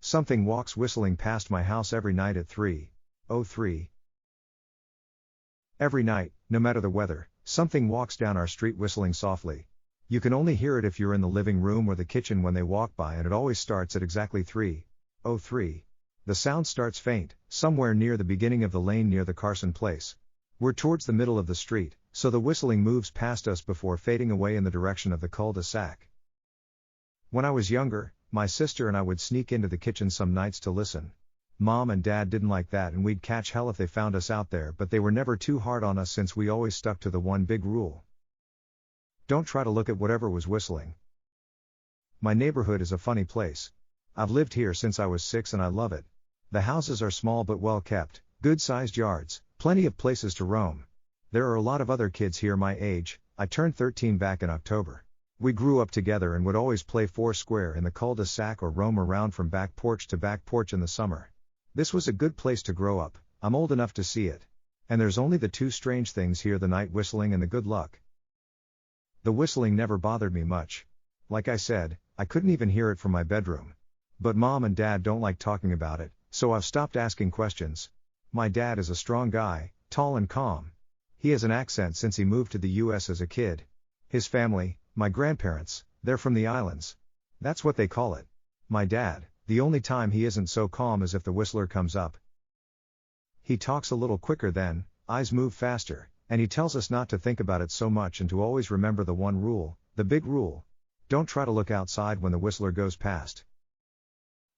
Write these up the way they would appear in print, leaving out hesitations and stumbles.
Something walks whistling past my house every night at 3:03. Every night, no matter the weather, something walks down our street whistling softly. You can only hear it if you're in the living room or the kitchen when they walk by, and it always starts at exactly 3:03. The sound starts faint, somewhere near the beginning of the lane near the Carson place. We're towards the middle of the street, so the whistling moves past us before fading away in the direction of the cul-de-sac. When I was younger, my sister and I would sneak into the kitchen some nights to listen. Mom and Dad didn't like that, and we'd catch hell if they found us out there, but they were never too hard on us since we always stuck to the one big rule. Don't try to look at whatever was whistling. My neighborhood is a funny place. I've lived here since I was 6 and I love it. The houses are small but well kept, good-sized yards, plenty of places to roam. There are a lot of other kids here my age. I turned 13 back in October. We grew up together and would always play foursquare in the cul-de-sac or roam around from back porch to back porch in the summer. This was a good place to grow up. I'm old enough to see it. And there's only the two strange things here: the night whistling and the good luck. The whistling never bothered me much. Like I said, I couldn't even hear it from my bedroom. But Mom and Dad don't like talking about it, so I've stopped asking questions. My dad is a strong guy, tall and calm. He has an accent since he moved to the US as a kid. His family, my grandparents, they're from the islands. That's what they call it. My dad, the only time he isn't so calm is if the whistler comes up. He talks a little quicker then, eyes move faster, and he tells us not to think about it so much and to always remember the one rule, the big rule. Don't try to look outside when the whistler goes past.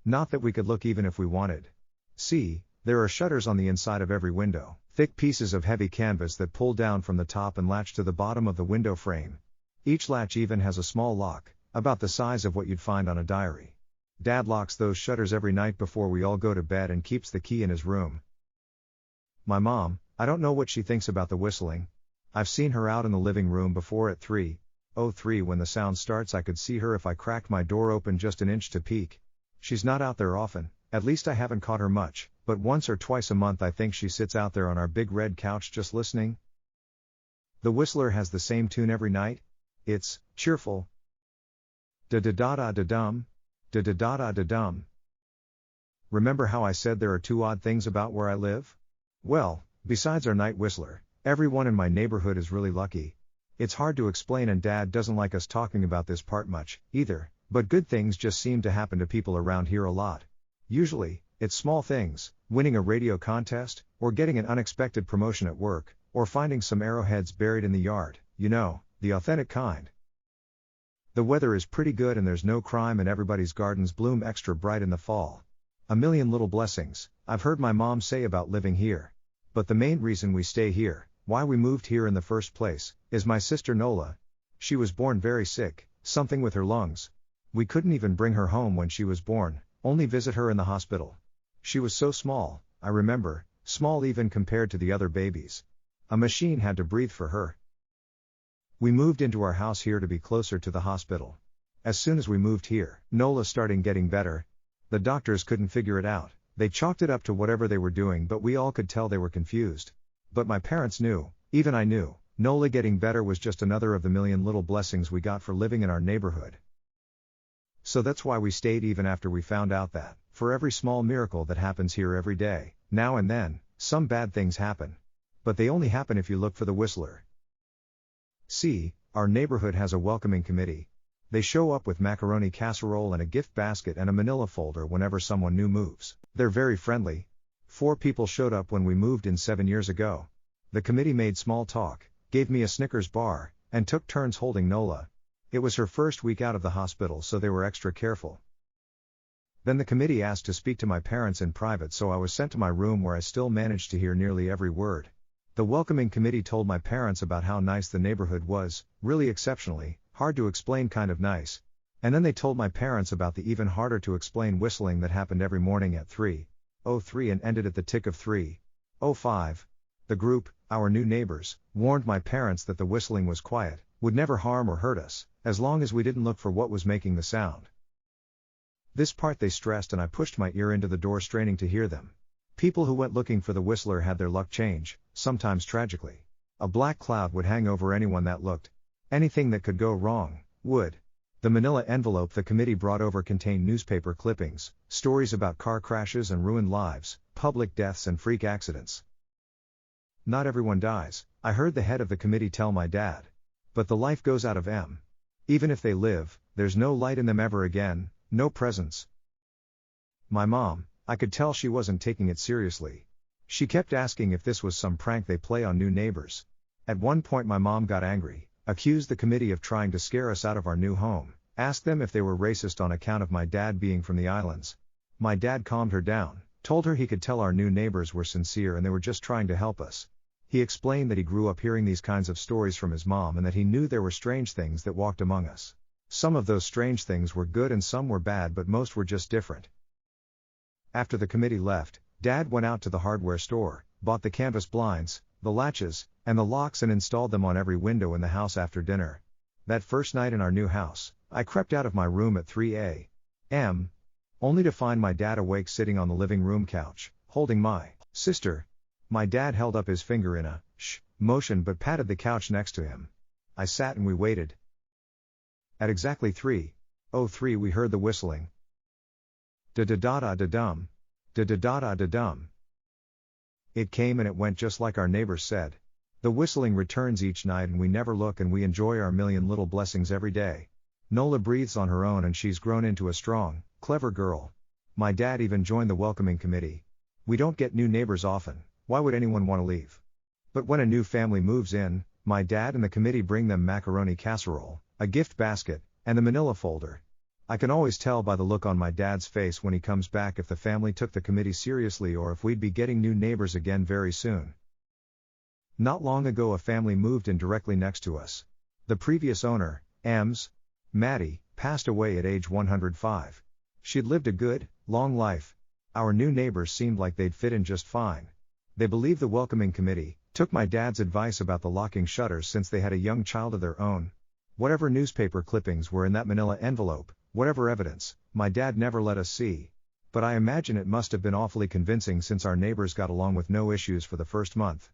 Not that we could look even if we wanted. See, there are shutters on the inside of every window, thick pieces of heavy canvas that pull down from the top and latch to the bottom of the window frame. Each latch even has a small lock, about the size of what you'd find on a diary. Dad locks those shutters every night before we all go to bed and keeps the key in his room. My mom, I don't know what she thinks about the whistling. I've seen her out in the living room before at 3:03 when the sound starts. I could see her if I cracked my door open just an inch to peek. She's not out there often, at least I haven't caught her much, but once or twice a month I think she sits out there on our big red couch just listening. The whistler has the same tune every night. It's cheerful. Da-da-da-da-da-dum, da-da-da-da-da-dum. Remember how I said there are two odd things about where I live? Well, besides our night whistler, everyone in my neighborhood is really lucky. It's hard to explain, and Dad doesn't like us talking about this part much, either, but good things just seem to happen to people around here a lot. Usually, it's small things, winning a radio contest, or getting an unexpected promotion at work, or finding some arrowheads buried in the yard, you know, the authentic kind. The weather is pretty good and there's no crime, and everybody's gardens bloom extra bright in the fall. A million little blessings, I've heard my mom say about living here. But the main reason we stay here, why we moved here in the first place, is my sister Nola. She was born very sick, something with her lungs. We couldn't even bring her home when she was born, only visit her in the hospital. She was so small, I remember, small even compared to the other babies. A machine had to breathe for her. We moved into our house here to be closer to the hospital. As soon as we moved here, Nola started getting better. The doctors couldn't figure it out. They chalked it up to whatever they were doing, but we all could tell they were confused. But my parents knew, even I knew, Nola getting better was just another of the million little blessings we got for living in our neighborhood. So that's why we stayed even after we found out that, for every small miracle that happens here every day, now and then, some bad things happen. But they only happen if you look for the whistler. See, our neighborhood has a welcoming committee. They show up with macaroni casserole and a gift basket and a manila folder whenever someone new moves. They're very friendly. 4 people showed up when we moved in 7 years ago. The committee made small talk, gave me a Snickers bar, and took turns holding Nola. It was her first week out of the hospital, so they were extra careful. Then the committee asked to speak to my parents in private, so I was sent to my room where I still managed to hear nearly every word. The welcoming committee told my parents about how nice the neighborhood was, really exceptionally, hard to explain kind of nice. And then they told my parents about the even harder to explain whistling that happened every morning at 3:03 and ended at the tick of 3:05. The group, our new neighbors, warned my parents that the whistling was quiet, would never harm or hurt us, as long as we didn't look for what was making the sound. This part they stressed, and I pushed my ear into the door straining to hear them. People who went looking for the whistler had their luck change, sometimes tragically. A black cloud would hang over anyone that looked. Anything that could go wrong, would. The manila envelope the committee brought over contained newspaper clippings, stories about car crashes and ruined lives, public deaths and freak accidents. Not everyone dies, I heard the head of the committee tell my dad. But the life goes out of them. Even if they live, there's no light in them ever again, no presence. My mom, I could tell she wasn't taking it seriously. She kept asking if this was some prank they play on new neighbors. At one point my mom got angry, accused the committee of trying to scare us out of our new home, asked them if they were racist on account of my dad being from the islands. My dad calmed her down, told her he could tell our new neighbors were sincere and they were just trying to help us. He explained that he grew up hearing these kinds of stories from his mom and that he knew there were strange things that walked among us. Some of those strange things were good and some were bad, but most were just different. After the committee left, Dad went out to the hardware store, bought the canvas blinds, the latches, and the locks and installed them on every window in the house after dinner. That first night in our new house, I crept out of my room at 3 a.m., only to find my dad awake sitting on the living room couch, holding my sister. My dad held up his finger in a shh motion but patted the couch next to him. I sat and we waited. At exactly 3:03 we heard the whistling. Da-da-da-da-da-dum. Da-da-da-da-da-dum. It came and it went just like our neighbors said. The whistling returns each night and we never look and we enjoy our million little blessings every day. Nola breathes on her own and she's grown into a strong, clever girl. My dad even joined the welcoming committee. We don't get new neighbors often, why would anyone want to leave? But when a new family moves in, my dad and the committee bring them macaroni casserole, a gift basket, and a manila folder. I can always tell by the look on my dad's face when he comes back if the family took the committee seriously or if we'd be getting new neighbors again very soon. Not long ago a family moved in directly next to us. The previous owner, Maddie, passed away at age 105. She'd lived a good, long life. Our new neighbors seemed like they'd fit in just fine. They believed the welcoming committee, took my dad's advice about the locking shutters since they had a young child of their own. Whatever newspaper clippings were in that manila envelope, whatever evidence, my dad never let us see. But I imagine it must have been awfully convincing since our neighbors got along with no issues for the first month.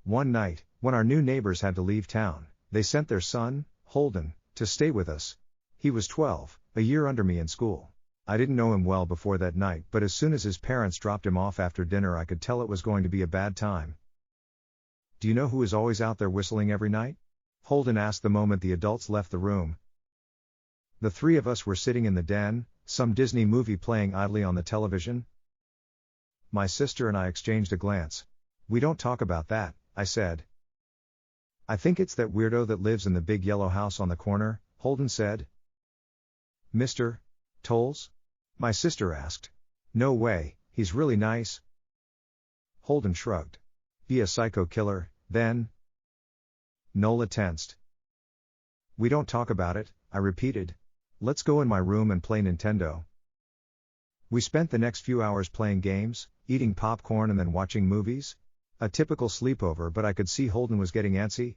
One night, when our new neighbors had to leave town, they sent their son, Holden, to stay with us. He was 12, a year under me in school. I didn't know him well before that night, but as soon as his parents dropped him off after dinner I could tell it was going to be a bad time. Do you know who is always out there whistling every night? Holden asked the moment the adults left the room. The three of us were sitting in the den, some Disney movie playing idly on the television. My sister and I exchanged a glance. We don't talk about that, I said. I think it's that weirdo that lives in the big yellow house on the corner, Holden said. Mr. Tolles? My sister asked. No way, he's really nice. Holden shrugged. Be a psycho killer, then? Nola tensed. We don't talk about it, I repeated. Let's go in my room and play Nintendo. We spent the next few hours playing games, eating popcorn and then watching movies. A typical sleepover, but I could see Holden was getting antsy.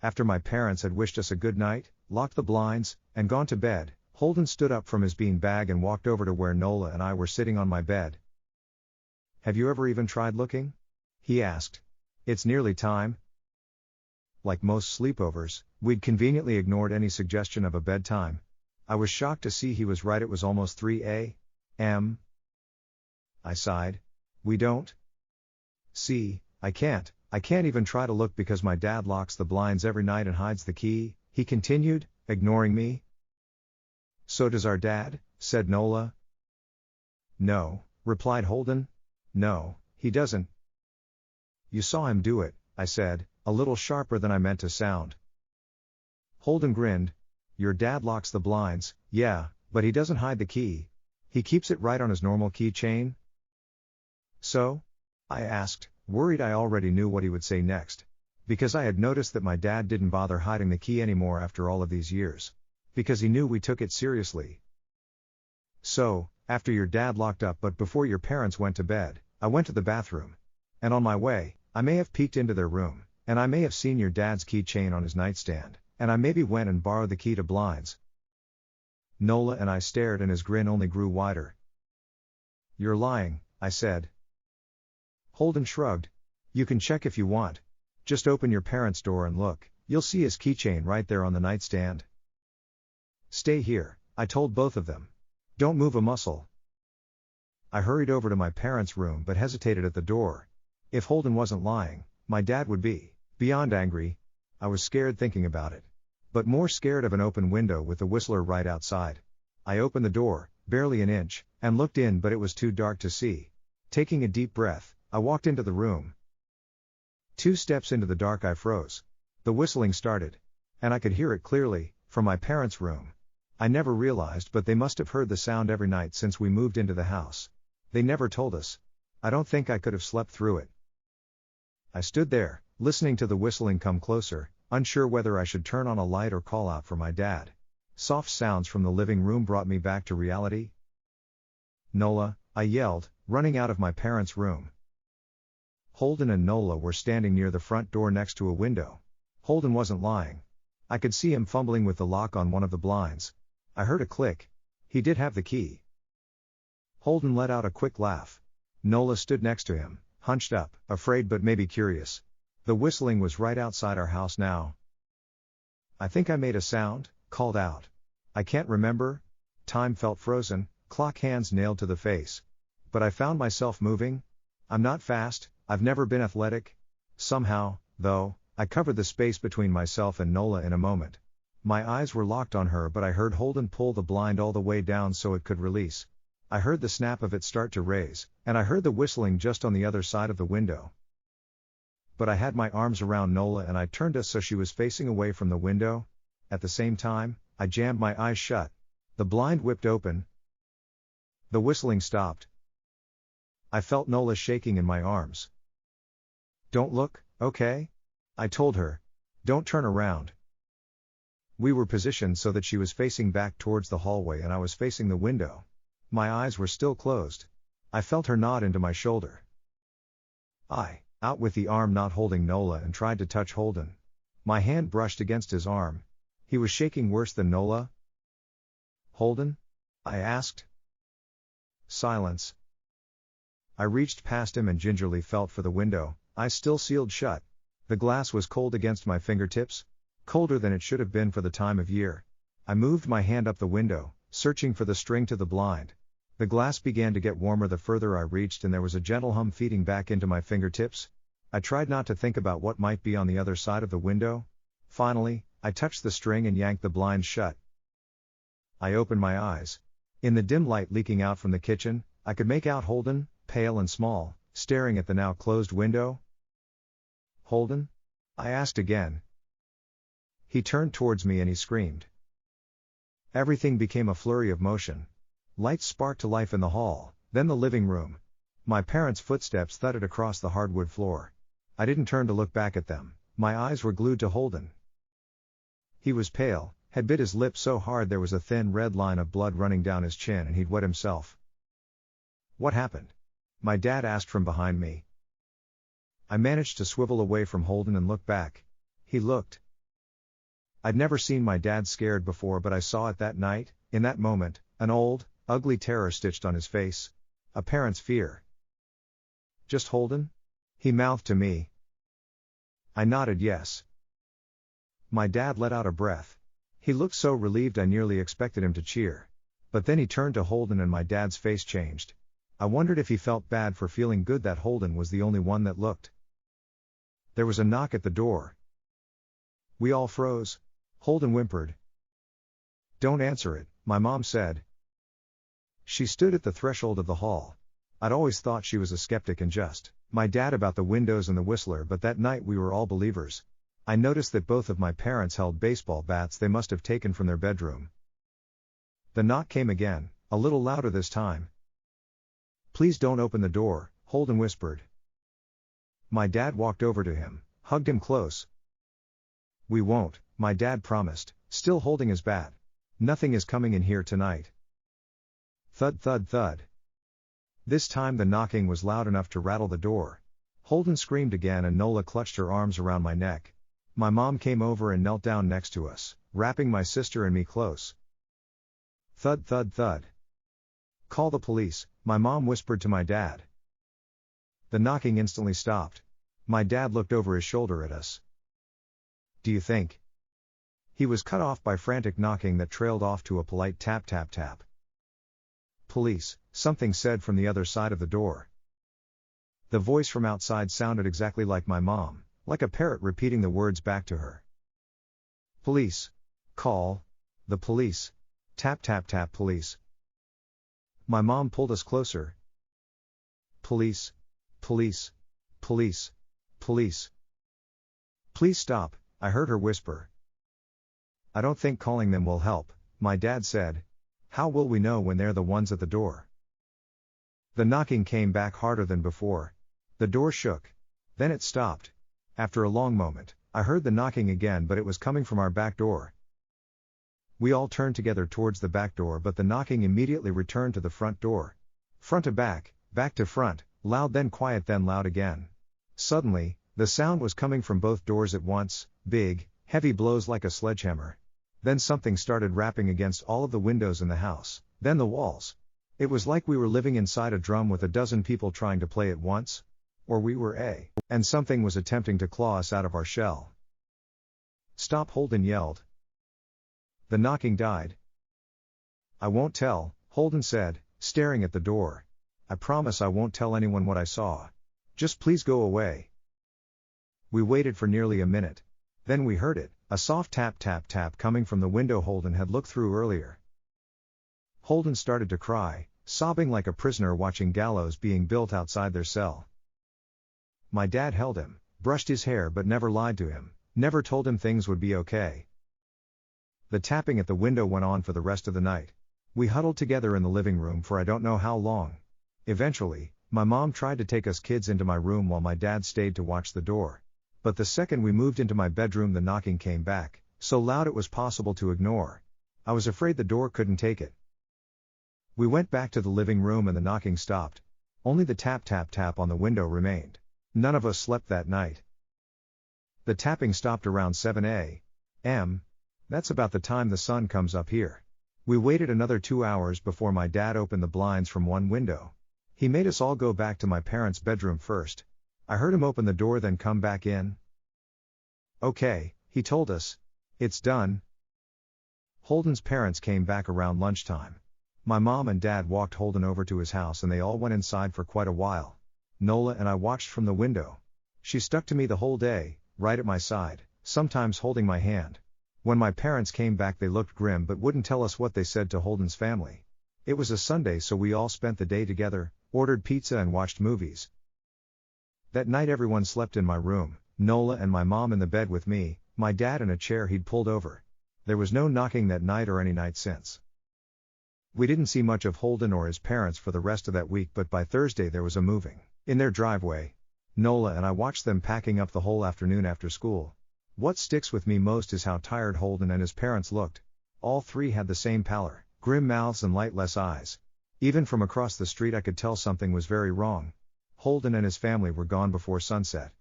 After my parents had wished us a good night, locked the blinds, and gone to bed, Holden stood up from his beanbag and walked over to where Nola and I were sitting on my bed. Have you ever even tried looking? He asked. It's nearly time. Like most sleepovers, we'd conveniently ignored any suggestion of a bedtime. I was shocked to see he was right, it was almost 3 a.m. I sighed. We don't? See, I can't even try to look because my dad locks the blinds every night and hides the key, he continued, ignoring me. So does our dad, said Nola. No, replied Holden. No, he doesn't. You saw him do it, I said, a little sharper than I meant to sound. Holden grinned. Your dad locks the blinds, yeah, but he doesn't hide the key. He keeps it right on his normal keychain. So? I asked, worried I already knew what he would say next. Because I had noticed that my dad didn't bother hiding the key anymore after all of these years. Because he knew we took it seriously. So, after your dad locked up but before your parents went to bed, I went to the bathroom. And on my way, I may have peeked into their room, and I may have seen your dad's keychain on his nightstand, and I maybe went and borrowed the key to blinds. Nola and I stared and his grin only grew wider. You're lying, I said. Holden shrugged. You can check if you want. Just open your parents' door and look, you'll see his keychain right there on the nightstand. Stay here, I told both of them. Don't move a muscle. I hurried over to my parents' room but hesitated at the door. If Holden wasn't lying, my dad would be beyond angry. I was scared thinking about it. But more scared of an open window with the Whistler right outside. I opened the door, barely an inch, and looked in, but it was too dark to see. Taking a deep breath, I walked into the room. 2 steps into the dark I froze. The whistling started. And I could hear it clearly, from my parents' room. I never realized, but they must have heard the sound every night since we moved into the house. They never told us. I don't think I could have slept through it. I stood there, listening to the whistling come closer, unsure whether I should turn on a light or call out for my dad. Soft sounds from the living room brought me back to reality. Nola, I yelled, running out of my parents' room. Holden and Nola were standing near the front door next to a window. Holden wasn't lying. I could see him fumbling with the lock on one of the blinds. I heard a click. He did have the key. Holden let out a quick laugh. Nola stood next to him, hunched up, afraid but maybe curious. The whistling was right outside our house now. I think I made a sound, called out. I can't remember. Time felt frozen, clock hands nailed to the face. But I found myself moving. I'm not fast, I've never been athletic. Somehow, though, I covered the space between myself and Nola in a moment. My eyes were locked on her, but I heard Holden pull the blind all the way down so it could release. I heard the snap of it start to raise, and I heard the whistling just on the other side of the window. But I had my arms around Nola and I turned us so she was facing away from the window. At the same time, I jammed my eyes shut. The blind whipped open. The whistling stopped. I felt Nola shaking in my arms. Don't look, okay? I told her. Don't turn around. We were positioned so that she was facing back towards the hallway and I was facing the window. My eyes were still closed. I felt her nod into my shoulder. I, out with the arm not holding Nola, and tried to touch Holden. My hand brushed against his arm. He was shaking worse than Nola. Holden? I asked. Silence. I reached past him and gingerly felt for the window, eyes still sealed shut. The glass was cold against my fingertips, colder than it should have been for the time of year. I moved my hand up the window, searching for the string to the blind. The glass began to get warmer the further I reached, and there was a gentle hum feeding back into my fingertips. I tried not to think about what might be on the other side of the window. Finally, I touched the string and yanked the blind shut. I opened my eyes. In the dim light leaking out from the kitchen, I could make out Holden, pale and small, staring at the now closed window. Holden? I asked again. He turned towards me and he screamed. Everything became a flurry of motion. Lights sparked to life in the hall, then the living room. My parents' footsteps thudded across the hardwood floor. I didn't turn to look back at them. My eyes were glued to Holden. He was pale, had bit his lip so hard there was a thin red line of blood running down his chin, and he'd wet himself. What happened? My dad asked from behind me. I managed to swivel away from Holden and look back. He looked. I'd never seen my dad scared before, but I saw it that night, in that moment, an old, ugly terror stitched on his face. A parent's fear. Just Holden? He mouthed to me. I nodded yes. My dad let out a breath. He looked so relieved I nearly expected him to cheer. But then he turned to Holden and my dad's face changed. I wondered if he felt bad for feeling good that Holden was the only one that looked. There was a knock at the door. We all froze. Holden whimpered. Don't answer it, my mom said. She stood at the threshold of the hall. I'd always thought she was a skeptic and just my dad about the windows and the Whistler, but that night we were all believers. I noticed that both of my parents held baseball bats they must have taken from their bedroom. The knock came again, a little louder this time. Please don't open the door, Holden whispered. My dad walked over to him, hugged him close. We won't, my dad promised, still holding his bat. Nothing is coming in here tonight. Thud thud thud. This time the knocking was loud enough to rattle the door. Holden screamed again and Nola clutched her arms around my neck. My mom came over and knelt down next to us, wrapping my sister and me close. Thud thud thud. Call the police, my mom whispered to my dad. The knocking instantly stopped. My dad looked over his shoulder at us. Do you think? He was cut off by frantic knocking that trailed off to a polite tap tap tap. Police, something said from the other side of the door. The voice from outside sounded exactly like my mom, like a parrot repeating the words back to her. Police. Call. The police. Tap tap tap police. My mom pulled us closer. Police. Police. Police. Police. Please stop, I heard her whisper. I don't think calling them will help, my dad said. How will we know when they're the ones at the door? The knocking came back harder than before. The door shook. Then it stopped. After a long moment, I heard the knocking again, but it was coming from our back door. We all turned together towards the back door, but the knocking immediately returned to the front door. Front to back to front, loud then quiet then loud again. Suddenly, the sound was coming from both doors at once, big, heavy blows like a sledgehammer. Then something started rapping against all of the windows in the house, then the walls. It was like we were living inside a drum with a dozen people trying to play at once. Or we were and something was attempting to claw us out of our shell. Stop, Holden yelled. The knocking died. I won't tell, Holden said, staring at the door. I promise I won't tell anyone what I saw. Just please go away. We waited for nearly a minute. Then we heard it, a soft tap tap tap coming from the window Holden had looked through earlier. Holden started to cry, sobbing like a prisoner watching gallows being built outside their cell. My dad held him, brushed his hair but never lied to him, never told him things would be okay. The tapping at the window went on for the rest of the night. We huddled together in the living room for I don't know how long. Eventually, my mom tried to take us kids into my room while my dad stayed to watch the door. But the second we moved into my bedroom, the knocking came back, so loud it was possible to ignore. I was afraid the door couldn't take it. We went back to the living room and the knocking stopped. Only the tap tap tap on the window remained. None of us slept that night. The tapping stopped around 7 a.m. That's about the time the sun comes up here. We waited another 2 hours before my dad opened the blinds from one window. He made us all go back to my parents' bedroom first. I heard him open the door then come back in. Okay, he told us. It's done. Holden's parents came back around lunchtime. My mom and dad walked Holden over to his house and they all went inside for quite a while. Nola and I watched from the window. She stuck to me the whole day, right at my side, sometimes holding my hand. When my parents came back they looked grim but wouldn't tell us what they said to Holden's family. It was a Sunday so we all spent the day together, ordered pizza and watched movies. That night everyone slept in my room, Nola and my mom in the bed with me, my dad in a chair he'd pulled over. There was no knocking that night or any night since. We didn't see much of Holden or his parents for the rest of that week, but by Thursday there was a moving in their driveway. Nola and I watched them packing up the whole afternoon after school. What sticks with me most is how tired Holden and his parents looked. All three had the same pallor, grim mouths and lightless eyes. Even from across the street I could tell something was very wrong. Holden and his family were gone before sunset.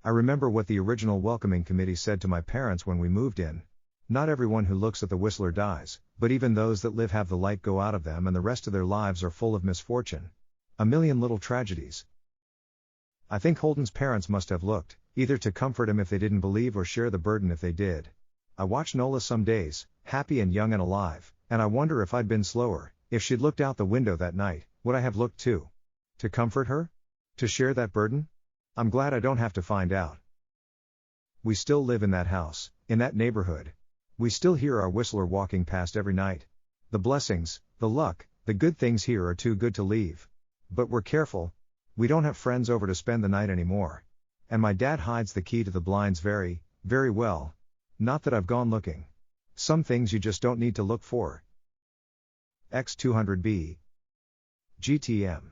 I remember what the original welcoming committee said to my parents when we moved in. Not everyone who looks at the Whistler dies, but even those that live have the light go out of them and the rest of their lives are full of misfortune. A million little tragedies. I think Holden's parents must have looked, either to comfort him if they didn't believe or share the burden if they did. I watch Nola some days, happy and young and alive, and I wonder if I'd been slower, if she'd looked out the window that night, would I have looked too? To comfort her? To share that burden? I'm glad I don't have to find out. We still live in that house, in that neighborhood. We still hear our Whistler walking past every night. The blessings, the luck, the good things here are too good to leave. But we're careful. We don't have friends over to spend the night anymore. And my dad hides the key to the blinds very, very well. Not that I've gone looking. Some things you just don't need to look for. X200B. GTM.